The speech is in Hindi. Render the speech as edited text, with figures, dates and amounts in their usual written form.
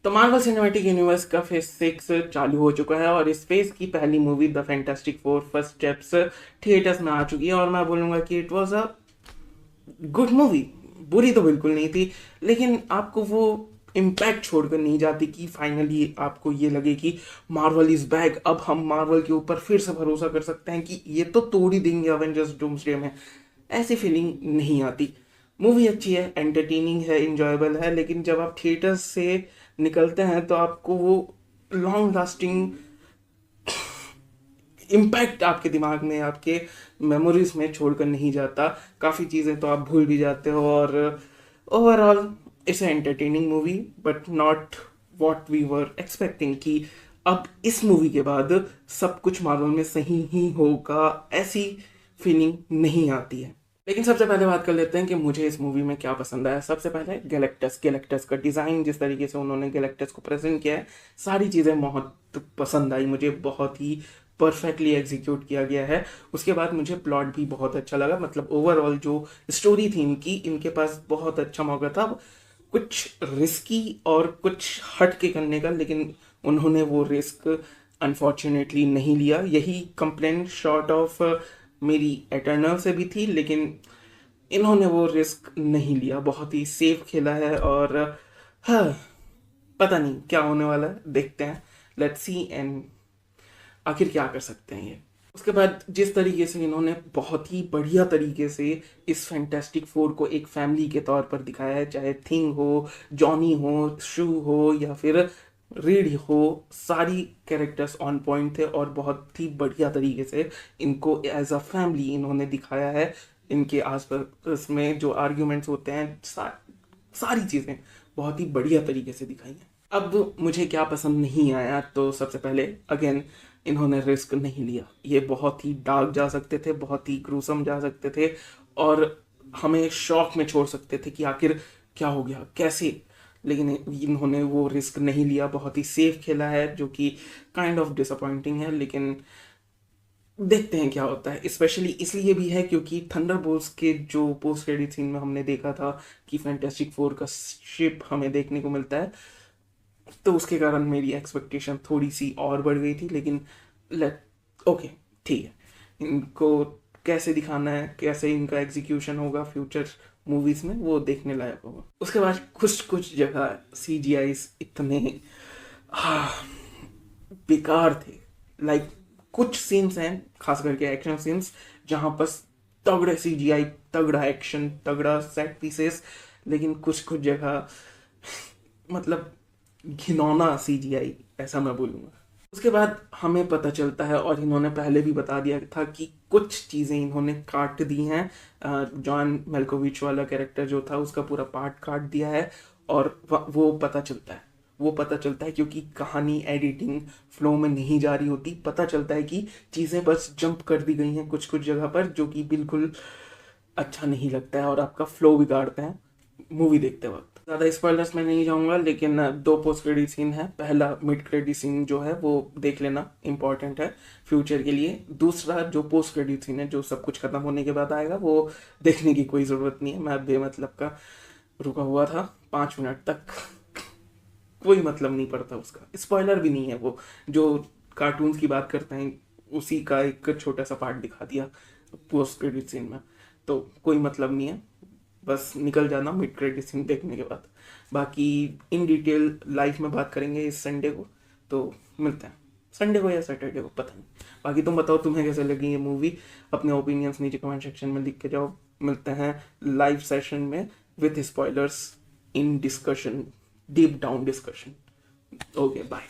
तो मार्वल सिनेमैटिक यूनिवर्स का फेज 6 चालू हो चुका है और इस फेज की पहली movie the fantastic four first steps theatres में आ चुकी है। और मैं बोलूँगा कि it was a good movie. बुरी तो बिल्कुल नहीं थी, लेकिन आपको वो इम्पैक्ट छोड़कर नहीं जाती कि फाइनली आपको ये लगे कि मार्वल इज बैक, अब हम मार्वल के ऊपर फिर से भरोसा कर सकते हैं कि ये तो तोड़ ही देंगे अवेंजर्स डूम्सडे में। ऐसी फीलिंग नहीं आती। मूवी अच्छी है, एंटरटेनिंग है, इंजॉयबल है, लेकिन जब आप थिएटर्स से निकलते हैं तो आपको वो लॉन्ग लास्टिंग इम्पैक्ट आपके दिमाग में, आपके मेमोरीज में छोड़कर नहीं जाता। काफ़ी चीज़ें तो आप भूल भी जाते हो। और overall it's entertaining movie but not what we were expecting कि अब इस मूवी के बाद सब कुछ मार्वल में सही ही होगा, ऐसी फीलिंग नहीं आती है। लेकिन सबसे पहले बात कर लेते हैं कि मुझे इस मूवी में क्या पसंद आया। सबसे पहले गैलेक्टस का डिज़ाइन, जिस तरीके से उन्होंने गैलेक्टस को प्रेजेंट किया है, सारी चीज़ें बहुत पसंद आई मुझे। बहुत ही परफेक्टली एग्जीक्यूट किया गया है। उसके बाद मुझे प्लॉट भी बहुत अच्छा लगा। मतलब ओवरऑल जो स्टोरी थी इनकी, इनके पास बहुत अच्छा मौका था कुछ रिस्की और कुछ हट के करने का, लेकिन उन्होंने वो रिस्क अनफॉर्चुनेटली नहीं लिया। यही कंप्लेन शॉर्ट ऑफ मेरी एटर्नल से भी थी, लेकिन इन्होंने वो रिस्क नहीं लिया, बहुत ही सेफ खेला है। और हाँ, पता नहीं क्या होने वाला है, देखते हैं, लेट्स सी। एंड आखिर क्या कर सकते हैं ये। उसके बाद जिस तरीके से इन्होंने बहुत ही बढ़िया तरीके से इस फैंटास्टिक फोर को एक फैमिली के तौर पर दिखाया है, चाहे थिंग हो, जॉनी हो, शू हो या फिर रीड हो, सारी कैरेक्टर्स ऑन पॉइंट थे और बहुत ही बढ़िया तरीके से इनको एज अ फैमिली इन्होंने दिखाया है। इनके आसपास में जो आर्ग्यूमेंट्स होते हैं, सारी चीज़ें बहुत ही बढ़िया तरीके से दिखाई हैं। अब मुझे क्या पसंद नहीं आया, तो सबसे पहले अगेन इन्होंने रिस्क नहीं लिया। ये बहुत ही डार्क जा सकते थे, बहुत ही ग्रूसम जा सकते थे और हमें शॉक में छोड़ सकते थे कि आखिर क्या हो गया, कैसे। लेकिन इन्होंने वो रिस्क नहीं लिया, बहुत ही सेफ खेला है, जो कि काइंड ऑफ डिसअपॉइंटिंग है। लेकिन देखते हैं क्या होता है। स्पेशली इसलिए भी है क्योंकि थंडरबोल्ट्स के जो पोस्ट क्रेडिट सीन में हमने देखा था कि फैंटास्टिक फोर का शिप हमें देखने को मिलता है, तो उसके कारण मेरी एक्सपेक्टेशन थोड़ी सी और बढ़ गई थी। लेकिन लेट ओके, ठीक है, इनको कैसे दिखाना है, कैसे इनका एग्जीक्यूशन होगा फ्यूचर मूवीज में, वो देखने लायक होगा। उसके बाद कुछ कुछ जगह CGI इतने आह, बेकार थे। लाइक कुछ सीन्स हैं, खास करके एक्शन सीन्स, जहां बस तगड़े CGI, तगड़ा एक्शन, तगड़ा सेट पीसेस, लेकिन कुछ कुछ जगह मतलब घिनौना CGI, ऐसा मैं बोलूँगा। उसके बाद हमें पता चलता है, और इन्होंने पहले भी बता दिया था, कि कुछ चीज़ें इन्होंने काट दी हैं। जॉन मेल्कोविच वाला कैरेक्टर जो था, उसका पूरा पार्ट काट दिया है। और वो पता चलता है, वो पता चलता है क्योंकि कहानी एडिटिंग फ्लो में नहीं जा रही होती। पता चलता है कि चीज़ें बस जंप कर दी गई हैं कुछ कुछ जगह पर, जो कि बिल्कुल अच्छा नहीं लगता है और आपका फ्लो बिगाड़ते हैं मूवी देखते वक्त। ज़्यादा स्पॉयलर्स में नहीं जाऊंगा, लेकिन दो पोस्ट क्रेडिट सीन है। पहला मिड क्रेडिट सीन जो है वो देख लेना, इंपॉर्टेंट है फ्यूचर के लिए। दूसरा जो पोस्ट क्रेडिट सीन है, जो सब कुछ खत्म होने के बाद आएगा, वो देखने की कोई ज़रूरत नहीं है। मैं बेमतलब का रुका हुआ था 5 मिनट तक, कोई मतलब नहीं पड़ता उसका। स्पॉइलर भी नहीं है वो, जो कार्टून्स की बात करते हैं उसी का एक छोटा सा पार्ट दिखा दिया पोस्ट क्रेडिट सीन में, तो कोई मतलब नहीं है। बस निकल जाना मिड क्रेडिट सीन देखने के बाद। बाकी इन डिटेल लाइव में बात करेंगे इस संडे को, तो मिलते हैं संडे को या सैटरडे को, पता नहीं। बाकी तुम बताओ तुम्हें कैसे लगी ये मूवी, अपने ओपिनियंस नीचे कमेंट सेक्शन में लिख के जाओ। मिलते हैं लाइव सेशन में with spoilers in discussion, deep down discussion. Okay, bye.